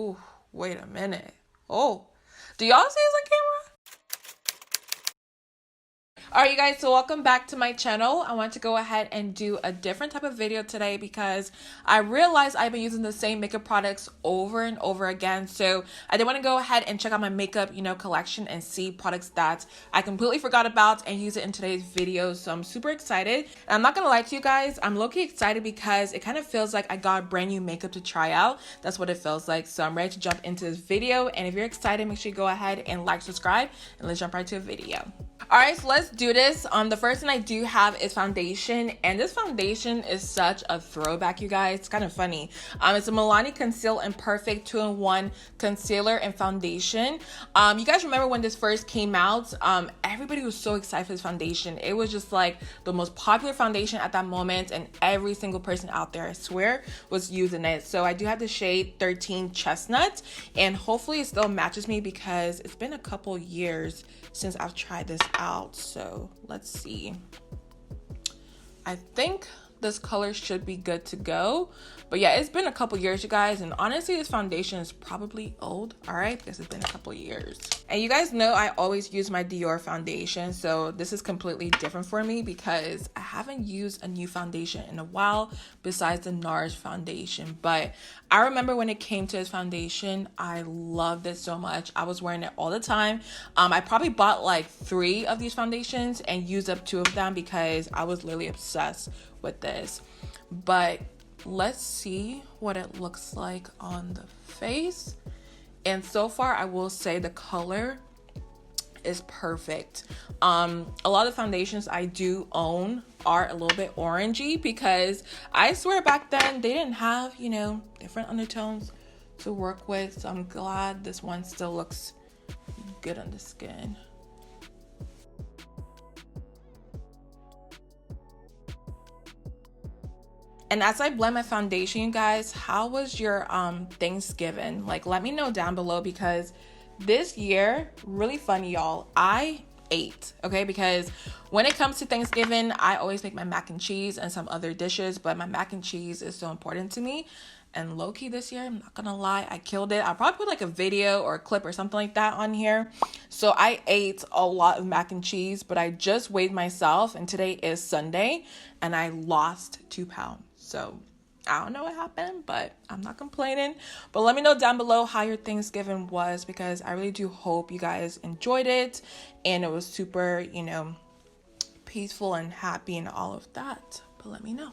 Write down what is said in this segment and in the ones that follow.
Ooh, wait a minute. Oh, do y'all see this on camera? All right, you guys, so welcome back to my channel. I want to go ahead and do a different type of video today because I realized I've been using the same makeup products over and over again. So I did want to go ahead and check out my makeup, collection and see products that I completely forgot about and use it in today's video. So I'm super excited. And I'm not going to lie to you guys, I'm low-key excited because it kind of feels like I got brand new makeup to try out. That's what it feels like. So I'm ready to jump into this video. And if you're excited, make sure you go ahead and like, subscribe, and let's jump right to a video. All right, so let's do this. The first thing I do have is foundation, and this foundation is such a throwback, you guys. It's kind of funny. It's a Milani Conceal and Perfect 2-in-1 concealer and foundation. You guys remember when this first came out? Everybody was so excited for this foundation. It was just like the most popular foundation at that moment, and every single person out there, I swear, was using it. So I do have the shade 13 Chestnut, and hopefully it still matches me because it's been a couple years since I've tried this out. So let's see. I think this color should be good to go, but yeah, it's been a couple years, you guys, and honestly this foundation is probably old, all right, because it's been a couple years. And you guys know I always use my Dior foundation, so this is completely different for me because I haven't used a new foundation in a while besides the NARS foundation. But I remember when it came to this foundation, I loved it so much. I was wearing it all the time. I probably bought like 3 of these foundations and used up 2 of them because I was literally obsessed with this. But let's see what it looks like on the face. And so far I will say the color is perfect. A lot of the foundations I do own are a little bit orangey because I swear back then they didn't have, different undertones to work with. So I'm glad this one still looks good on the skin. And as I blend my foundation, you guys, how was your Thanksgiving? Like, let me know down below because this year, really funny, y'all, I ate, okay? Because when it comes to Thanksgiving, I always make my mac and cheese and some other dishes, but my mac and cheese is so important to me. And low-key this year, I'm not gonna lie, I killed it. I'll probably put like a video or a clip or something like that on here. So I ate a lot of mac and cheese, but I just weighed myself, and today is Sunday, and I lost 2 pounds. So I don't know what happened, but I'm not complaining. But let me know down below how your Thanksgiving was because I really do hope you guys enjoyed it and it was super, peaceful and happy and all of that. But let me know.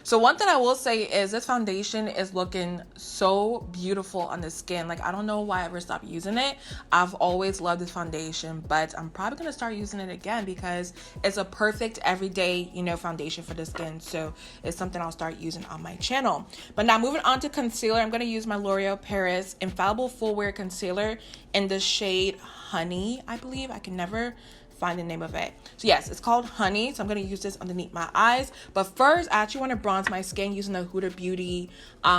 So one thing I will say is this foundation is looking so beautiful on the skin. Like, I don't know why I ever stopped using it. I've always loved this foundation, but I'm probably going to start using it again because it's a perfect everyday, foundation for the skin. So it's something I'll start using on my channel. But now moving on to concealer, I'm going to use my L'Oreal Paris Infallible Full Wear Concealer in the shade Honey, I believe. I can never find the name of it. So yes, it's called Honey. So I'm going to use this underneath my eyes. But first, I actually want to bronze my skin using the Huda Beauty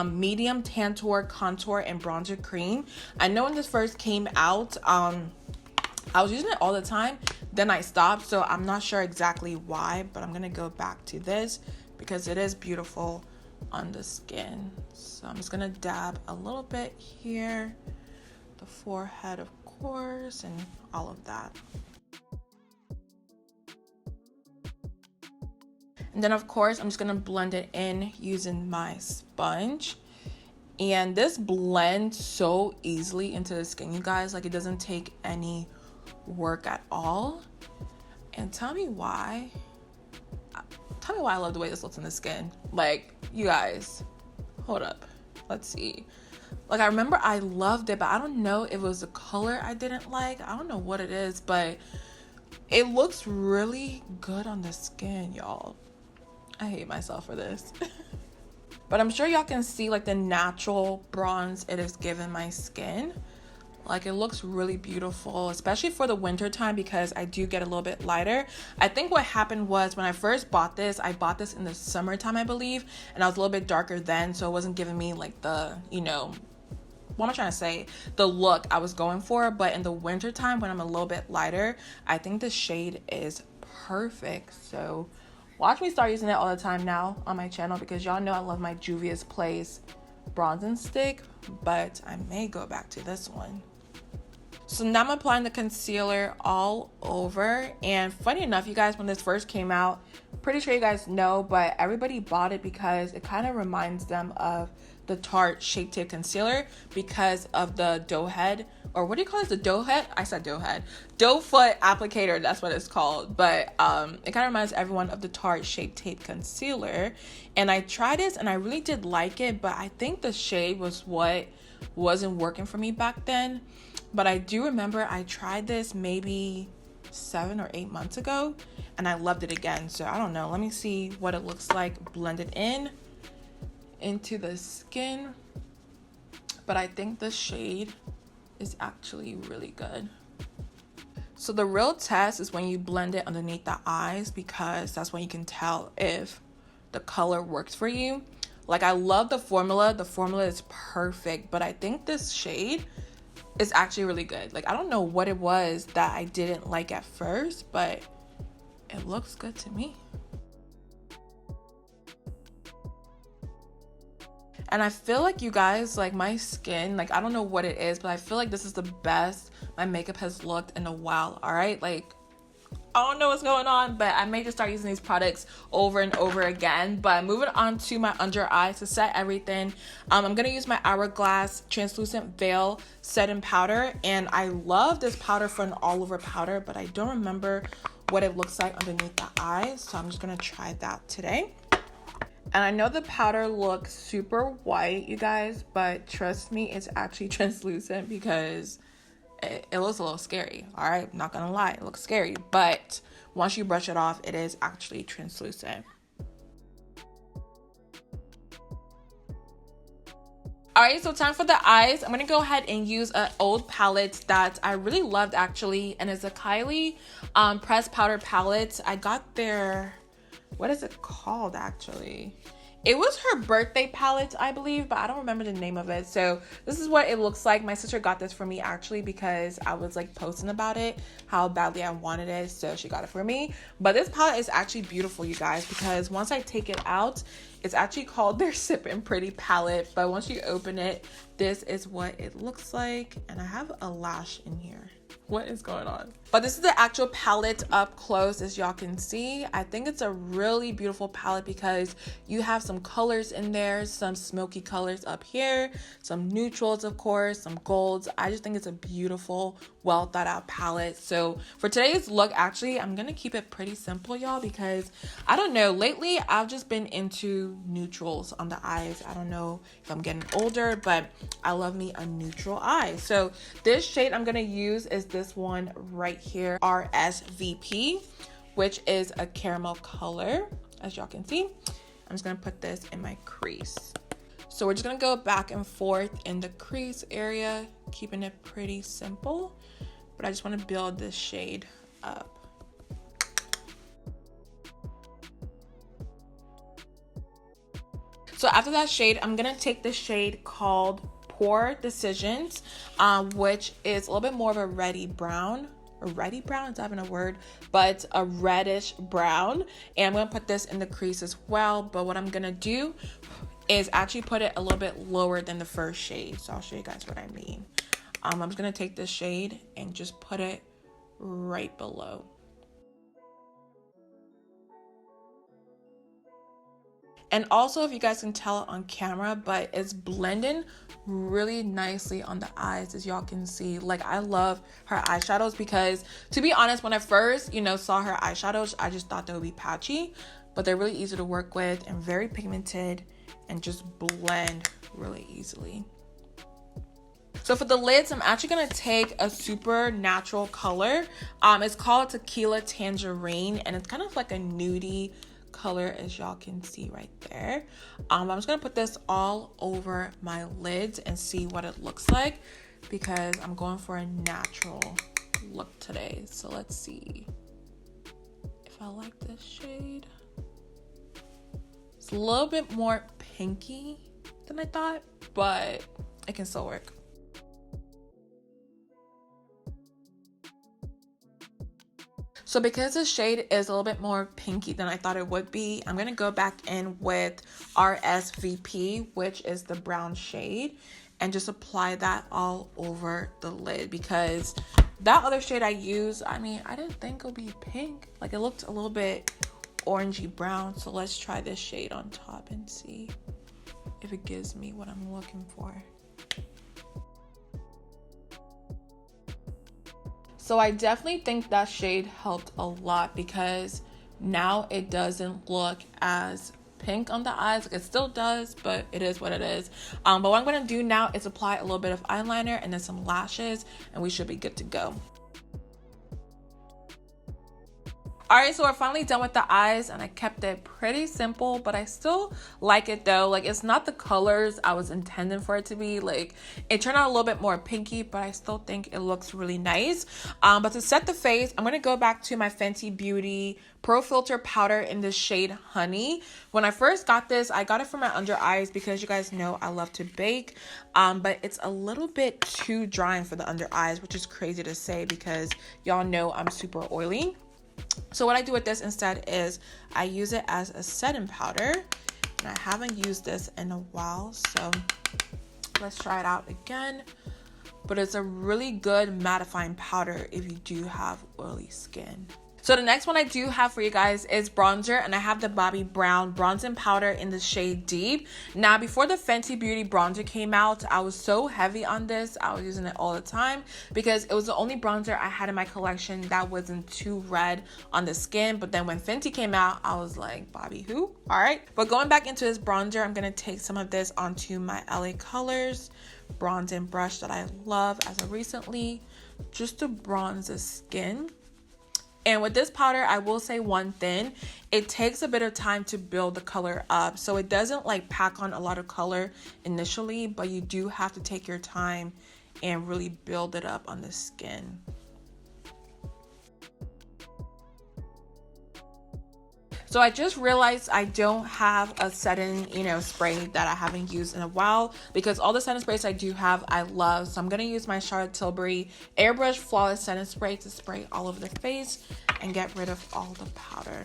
medium Tantour contour and bronzer cream. I know when this first came out, I was using it all the time. Then I stopped. So I'm not sure exactly why, but I'm going to go back to this because it is beautiful on the skin. So I'm just going to dab a little bit here, the forehead, of course, and all of that. And then, of course, I'm just going to blend it in using my sponge. And this blends so easily into the skin, you guys. Like, it doesn't take any work at all. And tell me why I love the way this looks on the skin. Like, you guys, hold up. Let's see. Like, I remember I loved it, but I don't know if it was the color I didn't like. I don't know what it is, but it looks really good on the skin, y'all. I hate myself for this. But I'm sure y'all can see like the natural bronze it is giving my skin. Like, it looks really beautiful, especially for the winter time because I do get a little bit lighter. I think what happened was when I first bought this, I bought this in the summertime, I believe, and I was a little bit darker then, so it wasn't giving me like the, what am I trying to say? The look I was going for. But in the winter time when I'm a little bit lighter, I think the shade is perfect. So watch me start using it all the time now on my channel because y'all know I love my Juvia's Place bronzing stick, but I may go back to this one. So now I'm applying the concealer all over, and funny enough, you guys, when this first came out, pretty sure you guys know, but everybody bought it because it kind of reminds them of the Tarte Shape Tape Concealer because of the doe head, or what do you call it, the doe head? I said doe head. Doe foot applicator, that's what it's called. But it kind of reminds everyone of the Tarte Shape Tape Concealer. And I tried this and I really did like it, but I think the shade was what wasn't working for me back then. But I do remember I tried this maybe 7 or 8 months ago and I loved it again. So I don't know, let me see what it looks like blended into the skin. But I think the shade is actually really good. So the real test is when you blend it underneath the eyes, because that's when you can tell if the color works for you. Like, I love the formula is perfect, but I think this shade is actually really good. Like, I don't know what it was that I didn't like at first, but it looks good to me. And I feel like, you guys, like, my skin, like, I don't know what it is, but I feel like this is the best my makeup has looked in a while. All right, like, I don't know what's going on, but I may just start using these products over and over again. But moving on to my under eyes to set everything, I'm gonna use my Hourglass translucent veil setting powder, and I love this powder for an all over powder, but I don't remember what it looks like underneath the eyes, so I'm just gonna try that today. And I know the powder looks super white, you guys, but trust me, it's actually translucent because it looks a little scary. All right, I'm not gonna lie, it looks scary, but once you brush it off, it is actually translucent. All right, so time for the eyes. I'm gonna go ahead and use an old palette that I really loved, actually, and it's a Kylie pressed powder palette. I got their, what is it called, actually? It was her birthday palette, I believe, but I don't remember the name of it. So this is what it looks like. My sister got this for me, actually, because I was like posting about it, how badly I wanted it, so she got it for me. But this palette is actually beautiful, you guys, because once I take it out, it's actually called their Sippin' Pretty palette, but once you open it, this is what it looks like. And I have a lash in here. What is going on? But this is the actual palette up close, as y'all can see. I think it's a really beautiful palette because you have some colors in there, some smoky colors up here, some neutrals, of course, some golds. I just think it's a beautiful, well thought out palette. So for today's look, actually, I'm gonna keep it pretty simple, y'all, because I don't know, lately I've just been into neutrals on the eyes. I don't know if I'm getting older, but I love me a neutral eye. So this shade I'm gonna use is this one right here, RSVP, which is a caramel color, as y'all can see. I'm just gonna put this in my crease. So we're just gonna go back and forth in the crease area, keeping it pretty simple, but I just wanna build this shade up. So after that shade, I'm gonna take the shade called Poor Decisions, which is a little bit more of a reddy brown. A reddy brown, it's not even a word, but a reddish brown. And I'm gonna put this in the crease as well, but what I'm gonna do is actually put it a little bit lower than the first shade. So I'll show you guys what I mean. I'm just gonna take this shade and just put it right below. And also, if you guys can tell it on camera, but it's blending really nicely on the eyes, as y'all can see. Like, I love her eyeshadows because, to be honest, when I first, saw her eyeshadows, I just thought they would be patchy, but they're really easy to work with and very pigmented and just blend really easily. So for the lids, I'm actually gonna take a super natural color. It's called Tequila Tangerine, and it's kind of like a nudie color, as y'all can see right there. I'm just gonna put this all over my lids and see what it looks like, because I'm going for a natural look today. So let's see if I like this shade. It's a little bit more pinky than I thought, but it can still work. So because the shade is a little bit more pinky than I thought it would be, I'm going to go back in with RSVP, which is the brown shade, and just apply that all over the lid, because that other shade I used, I mean, I didn't think it would be pink. Like, it looked a little bit orangey brown. So let's try this shade on top and see if it gives me what I'm looking for. So I definitely think that shade helped a lot, because now it doesn't look as pink on the eyes. Like, it still does, but it is what it is. But what I'm going to do now is apply a little bit of eyeliner and then some lashes, and we should be good to go. Alright, so we're finally done with the eyes, and I kept it pretty simple, but I still like it though. Like, it's not the colors I was intending for it to be. Like, it turned out a little bit more pinky, but I still think it looks really nice. But to set the face, I'm going to go back to my Fenty Beauty Pro Filter powder in the shade Honey. When I first got this, I got it for my under eyes because you guys know I love to bake. But it's a little bit too drying for the under eyes, which is crazy to say because y'all know I'm super oily. So what I do with this instead is I use it as a setting powder, and I haven't used this in a while, so let's try it out again. But it's a really good mattifying powder if you do have oily skin. So the next one I do have for you guys is bronzer, and I have the Bobbi Brown bronzing powder in the shade Deep. Now, before the Fenty Beauty bronzer came out, I was so heavy on this. I was using it all the time because it was the only bronzer I had in my collection that wasn't too red on the skin. But then when Fenty came out, I was like, Bobbi who? All right. But going back into this bronzer, I'm going to take some of this onto my LA Colors bronzing brush that I love as of recently, just to bronze the skin. And with this powder, I will say one thing, it takes a bit of time to build the color up. So it doesn't like pack on a lot of color initially, but you do have to take your time and really build it up on the skin. So I just realized I don't have a setting, spray that I haven't used in a while, because all the setting sprays I do have, I love. So I'm going to use my Charlotte Tilbury Airbrush Flawless Setting Spray to spray all over the face and get rid of all the powder.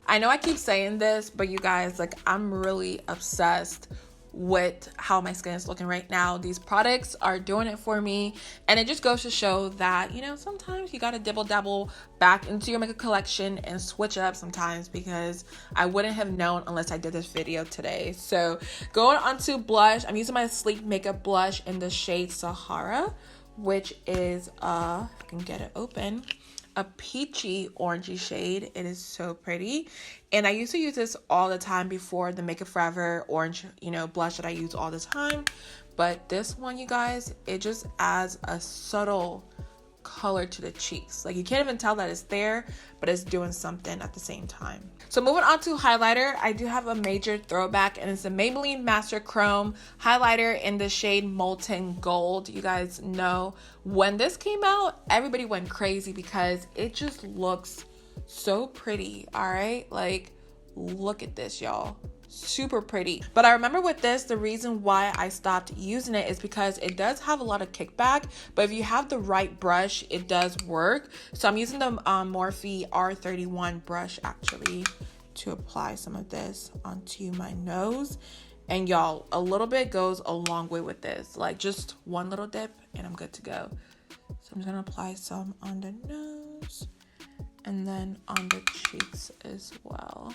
I know I keep saying this, but you guys, like, I'm really obsessed with how my skin is looking right now. These products are doing it for me, and it just goes to show that sometimes you gotta dibble dabble back into your makeup collection and switch it up sometimes, because I wouldn't have known unless I did this video today. So going on to blush, I'm using my Sleek makeup blush in the shade Sahara, which is if I can get it open, a peachy orangey shade. It is so pretty, and I used to use this all the time before the Makeup Forever orange blush that I use all the time. But this one, you guys, it just adds a subtle color to the cheeks. Like, you can't even tell that it's there, but it's doing something at the same time. So moving on to highlighter, I do have a major throwback, and it's the Maybelline Master Chrome highlighter in the shade Molten Gold. You guys know when this came out, everybody went crazy because it just looks so pretty. All right, like, look at this, y'all. Super pretty. But I remember with this, the reason why I stopped using it is because it does have a lot of kickback, but if you have the right brush, it does work. So I'm using the Morphe R31 brush actually to apply some of this onto my nose. And y'all, a little bit goes a long way with this. Like, just one little dip and I'm good to go. So I'm just gonna apply some on the nose and then on the cheeks as well.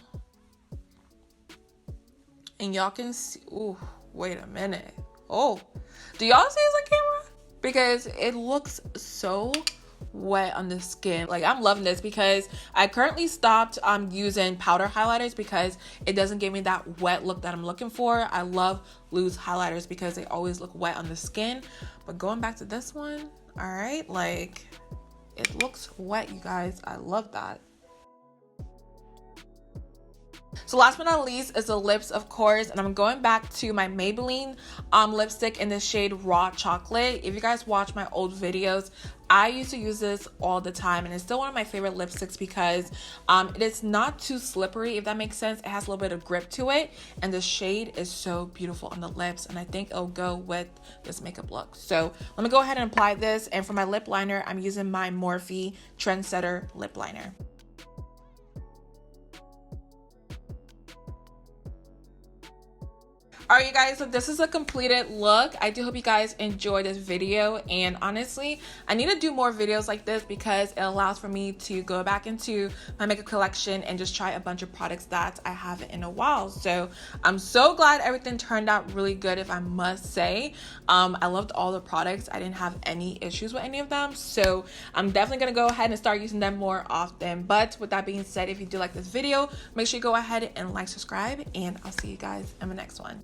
And y'all can see, ooh, wait a minute. Oh, do y'all see this on camera? Because it looks so wet on the skin. Like, I'm loving this because I currently stopped using powder highlighters because it doesn't give me that wet look that I'm looking for. I love loose highlighters because they always look wet on the skin. But going back to this one, all right, like, it looks wet, you guys. I love that. So last but not least is the lips, of course, and I'm going back to my Maybelline lipstick in the shade Raw Chocolate. If you guys watch my old videos, I used to use this all the time, and it's still one of my favorite lipsticks because it is not too slippery, if that makes sense. It has a little bit of grip to it, and the shade is so beautiful on the lips, and I think it'll go with this makeup look. So let me go ahead and apply this, and for my lip liner, I'm using my Morphe Trendsetter lip liner. Alright, you guys, so this is a completed look. I do hope you guys enjoyed this video, and honestly, I need to do more videos like this because it allows for me to go back into my makeup collection and just try a bunch of products that I haven't in a while. So I'm so glad everything turned out really good, if I must say. I loved all the products. I didn't have any issues with any of them, so I'm definitely gonna go ahead and start using them more often. But with that being said, if you do like this video, make sure you go ahead and like, subscribe, and I'll see you guys in the next one.